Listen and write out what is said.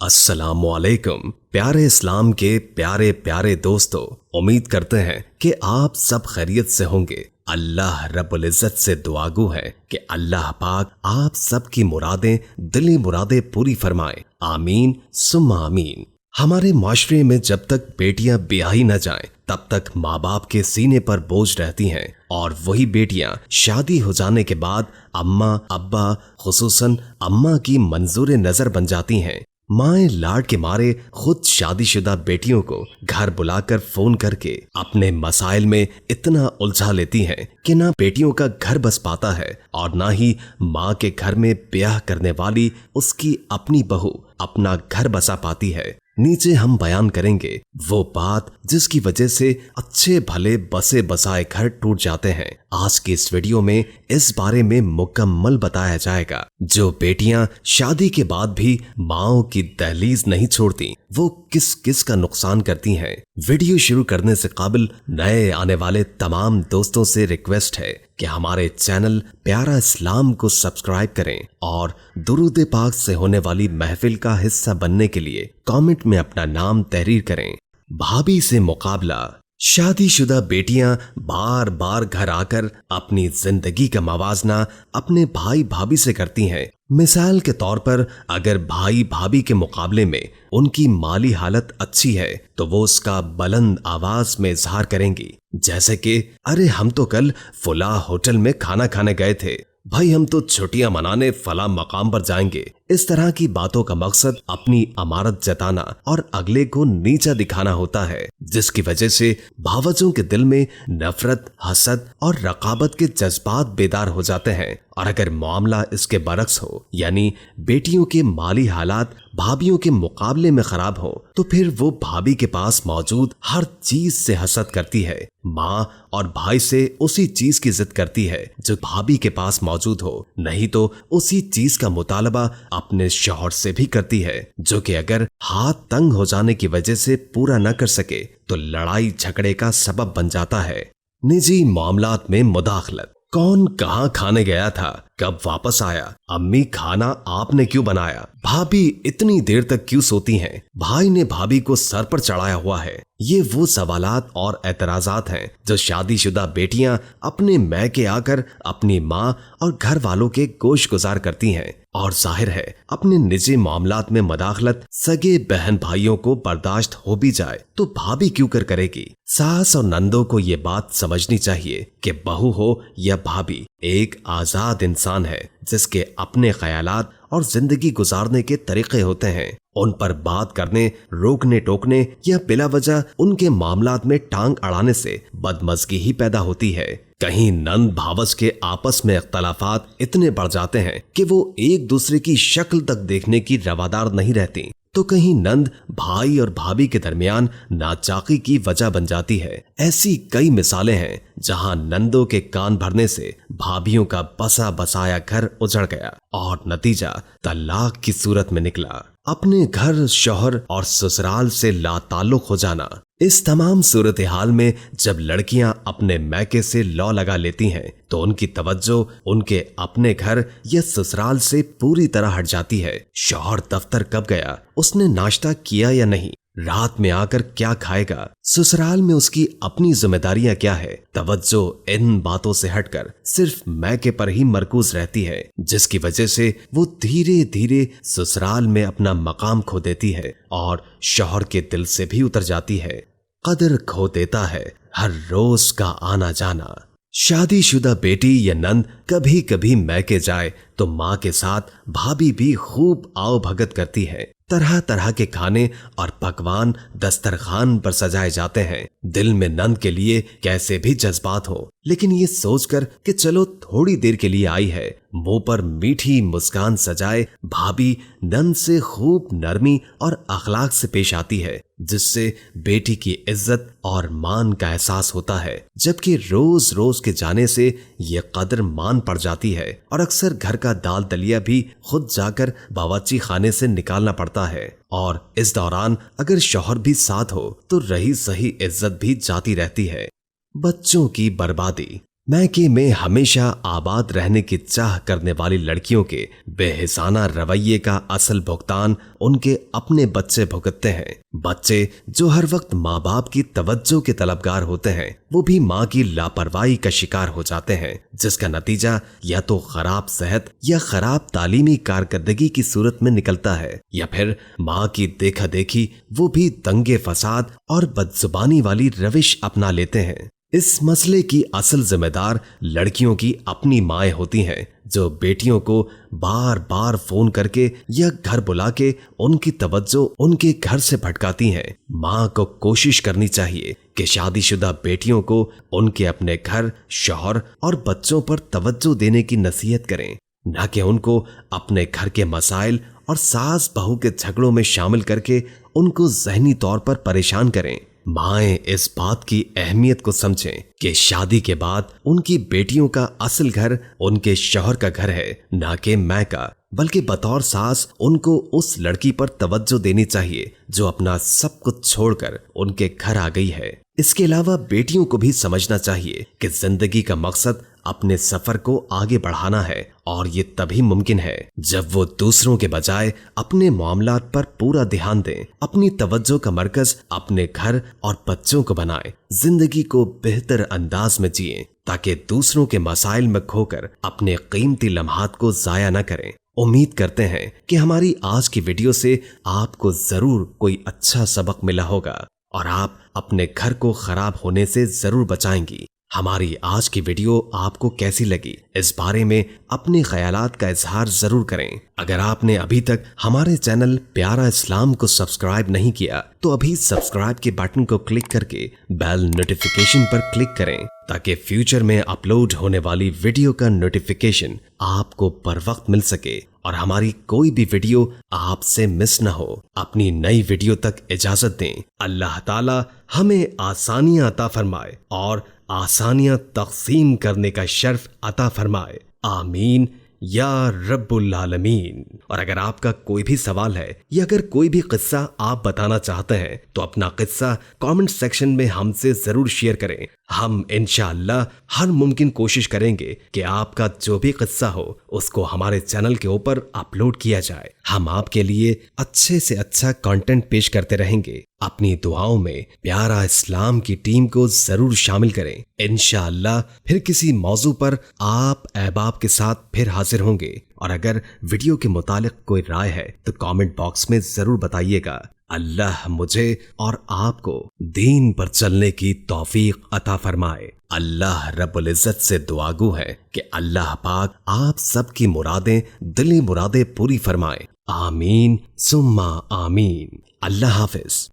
अस्सलाम वालेकुम प्यारे इस्लाम के प्यारे प्यारे दोस्तों, उम्मीद करते हैं कि आप सब खैरियत से होंगे। अल्लाह रब्बुल इज़्ज़त से दुआगू है कि अल्लाह पाक आप सब की मुरादें, दिली मुरादें पूरी फरमाए। आमीन सुम्मा आमीन। हमारे माशरे में जब तक बेटियां ब्याही न जाएं, तब तक माँ बाप के सीने पर बोझ रहती हैं, और वही बेटियां शादी हो जाने के बाद अम्मा अब्बा, खुसूसन अम्मा की मंजूर नजर बन जाती हैं। माएँ लाड के मारे खुद शादीशुदा बेटियों को घर बुलाकर फोन करके अपने मसाइल में इतना उलझा लेती हैं कि ना बेटियों का घर बस पाता है और ना ही माँ के घर में ब्याह करने वाली उसकी अपनी बहू अपना घर बसा पाती है। नीचे हम बयान करेंगे वो बात जिसकी वजह से अच्छे भले बसे बसाए घर टूट जाते हैं। आज के इस वीडियो में इस बारे में मुकम्मल बताया जाएगा। जो बेटियां शादी के बाद भी माओ की दहलीज नहीं छोड़ती, वो किस किस का नुकसान करती हैं। वीडियो शुरू करने से काबिल नए आने वाले तमाम दोस्तों से रिक्वेस्ट है कि हमारे चैनल प्यारा इस्लाम को सब्सक्राइब करें और दुरूद पाक से होने वाली महफिल का हिस्सा बनने के लिए कमेंट में अपना नाम तहरीर करें। भाभी से मुकाबला। शादीशुदा बेटियां बार बार घर आकर अपनी जिंदगी का मवाजना अपने भाई भाभी से करती हैं। मिसाल के तौर पर अगर भाई भाभी के मुकाबले में उनकी माली हालत अच्छी है तो वो उसका बुलंद आवाज में इजहार करेंगी, जैसे कि अरे हम तो कल फला होटल में खाना खाने गए थे, भाई हम तो छुट्टियां मनाने फला मकाम पर जाएंगे। इस तरह की बातों का मकसद अपनी अमारत जताना और अगले को नीचा दिखाना होता है, जिसकी वजह से भावजों के दिल में नफरत, हसद और रकाबत के जज्बात बेदार हो जाते हैं। और अगर मामला इसके बरक्स हो, यानी बेटियों के माली हालात भाभियों के मुकाबले में खराब हो, तो फिर वो भाभी के पास मौजूद हर चीज से हसद करती है। माँ और भाई से उसी चीज की जिद करती है जो भाभी के पास मौजूद हो, नहीं तो उसी चीज का मुतालबा अपने शौहर से भी करती है, जो कि अगर हाथ तंग हो जाने की वजह से पूरा न कर सके तो लड़ाई झगड़े का सबब बन जाता है। निजी मामलात में मुदाखलत। कौन कहाँ खाने गया था, कब वापस आया, अम्मी खाना आपने क्यों बनाया, भाभी इतनी देर तक क्यों सोती हैं, भाई ने भाभी को सर पर चढ़ाया हुआ है। ये वो सवालात और एतराजात हैं जो शादीशुदा बेटियां अपने मैके आकर अपनी माँ और घर वालों के गोश गुजार करती हैं। और जाहिर है अपने निजी मामलात में मदाखलत सगे बहन भाइयों को बर्दाश्त हो भी जाए तो भाभी क्यों करेगी। सास और नंदों को ये बात समझनी चाहिए कि बहू हो या भाभी एक आजाद इंसान है, जिसके अपने ख्यालात और जिंदगी गुजारने के तरीके होते हैं। उन पर बात करने, रोकने टोकने या बिला वजह उनके मामलात में टांग अड़ाने से बदमज़गी ही पैदा होती है। कहीं नंद भावस के आपस में इख्तलाफात इतने बढ़ जाते हैं कि वो एक दूसरे की शक्ल तक देखने की रवादार नहीं रहती, तो कहीं नंद भाई और भाभी के दरमियान नाचाकी की वजह बन जाती है। ऐसी कई मिसालें हैं जहां नंदों के कान भरने से भाभियों का बसा बसाया घर उजड़ गया और नतीजा तलाक की सूरत में निकला। अपने घर, शौहर और ससुराल से लाताल्लुक हो जाना। इस तमाम सूरत हाल में जब लड़कियां अपने मैके से लौ लगा लेती हैं तो उनकी तवज्जो उनके अपने घर या ससुराल से पूरी तरह हट जाती है। शौहर दफ्तर कब गया, उसने नाश्ता किया या नहीं, रात में आकर क्या खाएगा, ससुराल में उसकी अपनी जिम्मेदारियां क्या है, तवज्जो इन बातों से हटकर सिर्फ मैके पर ही मरकूज रहती है, जिसकी वजह से वो धीरे धीरे ससुराल में अपना मकाम खो देती है और शौहर के दिल से भी उतर जाती है। कदर खो देता है हर रोज का आना जाना। शादीशुदा बेटी या नंद कभी कभी मैके जाए तो माँ के साथ भाभी भी खूब आओ भगत करती है। तरह तरह के खाने और पकवान दस्तरखान पर सजाए जाते हैं। दिल में नंद के लिए कैसे भी जज्बात हो, लेकिन ये सोचकर कि चलो थोड़ी देर के लिए आई है, मुंह पर मीठी मुस्कान सजाए भाभी नंद से खूब नरमी और अखलाक से पेश आती है, जिससे बेटी की इज्जत और मान का एहसास होता है। जबकि रोज रोज के जाने से ये कदर मान पड़ जाती है और अक्सर घर का दाल दलिया भी खुद जाकर बावर्ची खाने से निकालना पड़ता है। और इस दौरान अगर शौहर भी साथ हो तो रही सही इज्जत भी जाती रहती है। बच्चों की बर्बादी। मैके में हमेशा आबाद रहने की चाह करने वाली लड़कियों के बेहिसाना रवैये का असल भुगतान उनके अपने बच्चे भुगतते हैं। बच्चे जो हर वक्त माँ बाप की तवज्जो के तलबगार होते हैं, वो भी माँ की लापरवाही का शिकार हो जाते हैं, जिसका नतीजा या तो खराब सेहत या खराब तालीमी कारकर्दगी की सूरत में निकलता है, या फिर माँ की देखा देखी वो भी दंगे फसाद और बदजुबानी वाली रविश अपना लेते हैं। इस मसले की असल जिम्मेदार लड़कियों की अपनी माएं होती हैं, जो बेटियों को बार बार फोन करके या घर बुला के उनकी तवज्जो उनके घर से भटकाती हैं। माँ को कोशिश करनी चाहिए कि शादीशुदा बेटियों को उनके अपने घर, शौहर और बच्चों पर तवज्जो देने की नसीहत करें, न कि उनको अपने घर के मसाइल और सास बहू के झगड़ों में शामिल करके उनको जहनी तौर पर परेशान करें। माएं इस बात की अहमियत को समझें कि शादी के बाद उनकी बेटियों का असल घर उनके शौहर का घर है, ना कि मैका, बल्कि बतौर सास उनको उस लड़की पर तवज्जो देनी चाहिए जो अपना सब कुछ छोड़कर उनके घर आ गई है। इसके अलावा बेटियों को भी समझना चाहिए कि जिंदगी का मकसद अपने सफर को आगे बढ़ाना है, और ये तभी मुमकिन है जब वो दूसरों के बजाय अपने मामलात पर पूरा ध्यान दें, अपनी तवज्जो का मरकज अपने घर और बच्चों को बनाएं, जिंदगी को बेहतर अंदाज में जिएं, ताकि दूसरों के मसाइल में खोकर अपने कीमती लम्हात को जाया न करें। उम्मीद करते हैं कि हमारी आज की वीडियो से आपको जरूर कोई अच्छा सबक मिला होगा और आप अपने घर को खराब होने से जरूर बचाएंगी। हमारी आज की वीडियो आपको कैसी लगी, इस बारे में अपने ख्यालात का इजहार जरूर करें। अगर आपने अभी तक हमारे चैनल प्यारा इस्लाम को सब्सक्राइब नहीं किया तो अभी सब्सक्राइब के बटन को क्लिक करके बेल नोटिफिकेशन पर क्लिक करें, ताकि फ्यूचर में अपलोड होने वाली वीडियो का नोटिफिकेशन आपको बर वक्त मिल सके और हमारी कोई भी वीडियो आपसे मिस न हो। अपनी नई वीडियो तक इजाजत दें। अल्लाह ताला हमें आसानियां अता फरमाए और आसानियां तक़सीम करने का शर्फ अता फरमाए। आमीन या रब्बुल आलमीन। और अगर आपका कोई भी सवाल है या अगर कोई भी किस्सा आप बताना चाहते हैं तो अपना किस्सा कमेंट सेक्शन में हमसे जरूर शेयर करें। हम इंशाअल्लाह हर मुमकिन कोशिश करेंगे कि आपका जो भी किस्सा हो उसको हमारे चैनल के ऊपर अपलोड किया जाए। हम आपके लिए अच्छे से अच्छा कंटेंट पेश करते रहेंगे। अपनी दुआओं में प्यारा इस्लाम की टीम को जरूर शामिल करें। इंशाअल्लाह फिर किसी मौजू पर आप अहबाब के साथ फिर हाजिर होंगे। और अगर वीडियो के मुतालिक कोई राय है तो कमेंट बॉक्स में जरूर बताइएगा। अल्लाह मुझे और आपको दीन पर चलने की तौफीक अता फरमाए। अल्लाह रब्बुल इज्जत से दुआगू है कि अल्लाह पाक आप सबकी मुरादें, दिली मुरादें पूरी फरमाए। आमीन सुम्मा आमीन। अल्लाह हाफिज।